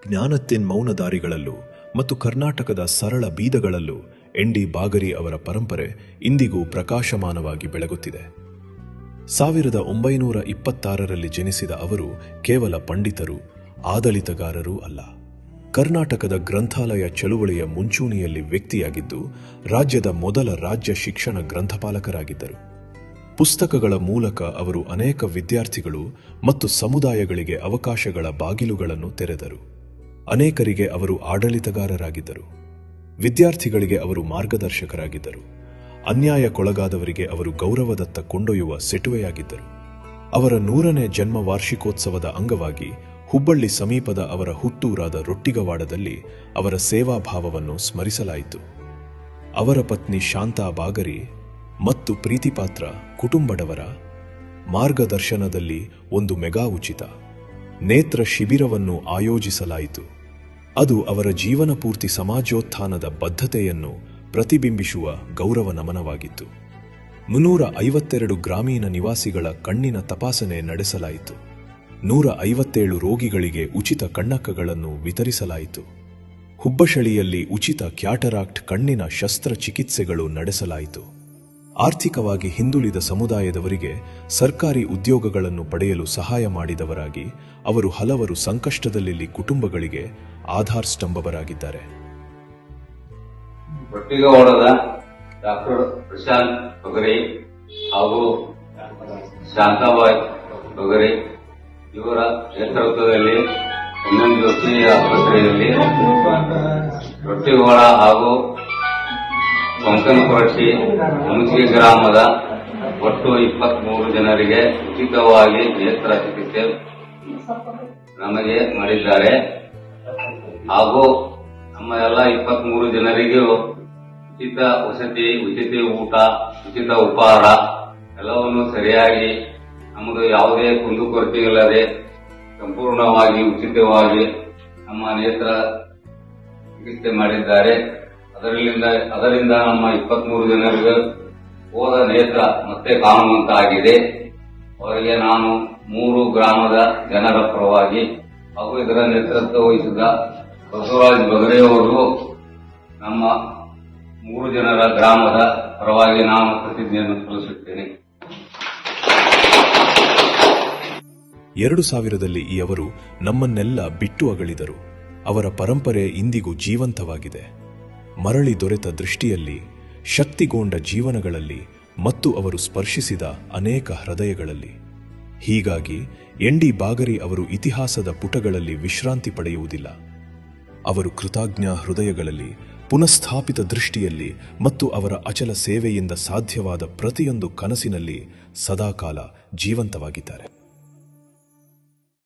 ಜ್ಞಾನತ್ತಿನ್ ಮೌನದಾರಿಗಳಲ್ಲೂ ಮತ್ತು ಕರ್ನಾಟಕದ ಸರಳ ಬೀದಗಳಲ್ಲೂ ಎನ್.ಡಿ. ಬಾಗರಿ ಅವರ ಪರಂಪರೆ ಇಂದಿಗೂ ಪ್ರಕಾಶಮಾನವಾಗಿ ಬೆಳಗುತ್ತಿದೆ. 1926ರಲ್ಲಿ ಜನಿಸಿದ ಅವರು ಕೇವಲ ಪಂಡಿತರು, ಆಡಳಿತಗಾರರೂ ಅಲ್ಲ. ಕರ್ನಾಟಕದ ಗ್ರಂಥಾಲಯ ಚಳುವಳಿಯ ಮುಂಚೂಣಿಯಲ್ಲಿ ವ್ಯಕ್ತಿಯಾಗಿದ್ದು, ರಾಜ್ಯದ ಮೊದಲ ರಾಜ್ಯ ಶಿಕ್ಷಣ ಗ್ರಂಥಪಾಲಕರಾಗಿದ್ದರು. ಪುಸ್ತಕಗಳ ಮೂಲಕ ಅವರು ಅನೇಕ ವಿದ್ಯಾರ್ಥಿಗಳು ಮತ್ತು ಸಮುದಾಯಗಳಿಗೆ ಅವಕಾಶಗಳ ಬಾಗಿಲುಗಳನ್ನು ತೆರೆದರು. ಅನೇಕರಿಗೆ ಅವರು ಆಡಳಿತಗಾರರಾಗಿದ್ದರು. ವಿದ್ಯಾರ್ಥಿಗಳಿಗೆ ಅವರು ಮಾರ್ಗದರ್ಶಕರಾಗಿದ್ದರು. ಅನ್ಯಾಯಕ್ಕೊಳಗಾದವರಿಗೆ ಅವರು ಗೌರವದತ್ತ ಕೊಂಡೊಯ್ಯುವ ಸೆಟುವೆಯಾಗಿದ್ದರು. ಅವರ 100ನೇ ಜನ್ಮ ವಾರ್ಷಿಕೋತ್ಸವದ ಅಂಗವಾಗಿ ಹುಬ್ಬಳ್ಳಿ ಸಮೀಪದ ಅವರ ಹುಟ್ಟೂರಾದ ರೊಟ್ಟಿಗವಾಡದಲ್ಲಿ ಅವರ ಸೇವಾಭಾವವನ್ನು ಸ್ಮರಿಸಲಾಯಿತು. ಅವರ ಪತ್ನಿ ಶಾಂತಾ ಬಾಗರಿ ಮತ್ತು ಪ್ರೀತಿಪಾತ್ರ ಕುಟುಂಬದವರ ಮಾರ್ಗದರ್ಶನದಲ್ಲಿ ಒಂದು ಮೆಗಾ ಉಚಿತ ನೇತ್ರ ಶಿಬಿರವನ್ನು ಆಯೋಜಿಸಲಾಯಿತು. ಅದು ಅವರ ಜೀವನ ಪೂರ್ತಿ ಸಮಾಜೋತ್ಥಾನದ ಬದ್ಧತೆಯನ್ನು ಪ್ರತಿಬಿಂಬಿಸುವ ಗೌರವ ನಮನವಾಗಿತ್ತು. 352 ಗ್ರಾಮೀಣ ನಿವಾಸಿಗಳ ಕಣ್ಣಿನ ತಪಾಸಣೆ ನಡೆಸಲಾಯಿತು. 157 ರೋಗಿಗಳಿಗೆ ಉಚಿತ ಕಣ್ಣಕ್ಕಗಳನ್ನು ವಿತರಿಸಲಾಯಿತು. ಹುಬ್ಬಳ್ಳಿಯಲ್ಲಿ ಉಚಿತ ಕ್ಯಾಟರಾಕ್ಟ್ ಕಣ್ಣಿನ ಶಸ್ತ್ರಚಿಕಿತ್ಸೆಗಳು ನಡೆಸಲಾಯಿತು. ಆರ್ಥಿಕವಾಗಿ ಹಿಂದುಳಿದ ಸಮುದಾಯದವರಿಗೆ ಸರ್ಕಾರಿ ಉದ್ಯೋಗಗಳನ್ನು ಪಡೆಯಲು ಸಹಾಯ ಮಾಡಿದವರಾಗಿ ಅವರು ಹಲವರು ಸಂಕಷ್ಟದಲ್ಲಿದ್ದ ಕುಟುಂಬಗಳಿಗೆ ಆಧಾರ್ ಸ್ತಂಭವರಾಗಿದ್ದಾರೆ. ರೊಟ್ಟಿಗವಾಡದ ಡಾಕ್ಟರ್ ಪ್ರಶಾಂತ್ ಬಗರೆ ಹಾಗೂ ಶಾಂತಾಬಾಯಿ ಬಗರೆ ಇವರ ನೇತೃತ್ವದಲ್ಲಿ ಜೋಶಿ ಆಸ್ಪತ್ರೆಯಲ್ಲಿ ರೊಟ್ಟಿಗವಾಡ ಹಾಗೂ ಕೊಂಕನಕೊರಟ್ಟಿ ಹುಣಸಿ ಗ್ರಾಮದ ಒಟ್ಟು 23 ಜನರಿಗೆ ಉಚಿತವಾಗಿ ನೇತ್ರ ಚಿಕಿತ್ಸೆ ನಮಗೆ ಮಾಡಿದ್ದಾರೆ. ಹಾಗೂ ನಮ್ಮ ಎಲ್ಲ 23 ಜನರಿಗೂ ಉಚಿತ ವಸತಿ, ಉಚಿತ ಊಟ, ಉಚಿತ ಉಪಹಾರ ಎಲ್ಲವನ್ನು ಸರಿಯಾಗಿ ನಮ್ಮದು ಯಾವುದೇ ಕುಂದುಕೊರತೆ ಇಲ್ಲದೆ ಸಂಪೂರ್ಣವಾಗಿ ಉಚಿತವಾಗಿ ನಮ್ಮ ನೇತ್ರ ಚಿಕಿತ್ಸೆ ಮಾಡಿದ್ದಾರೆ. ಅದರಿಂದ ನಮ್ಮ 23 ಜನರಿಗೆ ಹೋದ ನೇತ್ರ ಮತ್ತೆ ಕಾಣುವಂತಾಗಿದೆ. ಅವರಿಗೆ ನಾನು 3 ಗ್ರಾಮದ ಜನರ ಪರವಾಗಿ ಹಾಗೂ ಇದರ ನೇತೃತ್ವ ವಹಿಸಿದ ಬಸವರಾಜ್ ಬಗರೆಯವರು ನಮ್ಮ 3 ಜನರ ಗ್ರಾಮದ ಪರವಾಗಿ ನಾನು ಪ್ರತಿಜ್ಞೆಯನ್ನು ಸಲ್ಲಿಸುತ್ತೇನೆ. 2000ರಲ್ಲಿ ಅವರು ನಮ್ಮನ್ನೆಲ್ಲ ಬಿಟ್ಟು ಅಗಲಿದರು. ಅವರ ಪರಂಪರೆ ಇಂದಿಗೂ ಜೀವಂತವಾಗಿದೆ. ಮರಳಿ ದೊರೆತ ದೃಷ್ಟಿಯಲ್ಲಿ, ಶಕ್ತಿಗೊಂಡ ಜೀವನಗಳಲ್ಲಿ ಮತ್ತು ಅವರು ಸ್ಪರ್ಶಿಸಿದ ಅನೇಕ ಹೃದಯಗಳಲ್ಲಿ. ಹೀಗಾಗಿ ಎನ್.ಡಿ. ಬಾಗರಿ ಅವರು ಇತಿಹಾಸದ ಪುಟಗಳಲ್ಲಿ ವಿಶ್ರಾಂತಿ ಪಡೆಯುವುದಿಲ್ಲ. ಅವರು ಕೃತಜ್ಞ ಹೃದಯಗಳಲ್ಲಿ, ಪುನಃಸ್ಥಾಪಿತ ದೃಷ್ಟಿಯಲ್ಲಿ ಮತ್ತು ಅವರ ಅಚಲ ಸೇವೆಯಿಂದ ಸಾಧ್ಯವಾದ ಪ್ರತಿಯೊಂದು ಕನಸಿನಲ್ಲಿ ಸದಾಕಾಲ ಜೀವಂತವಾಗಿದ್ದಾರೆ.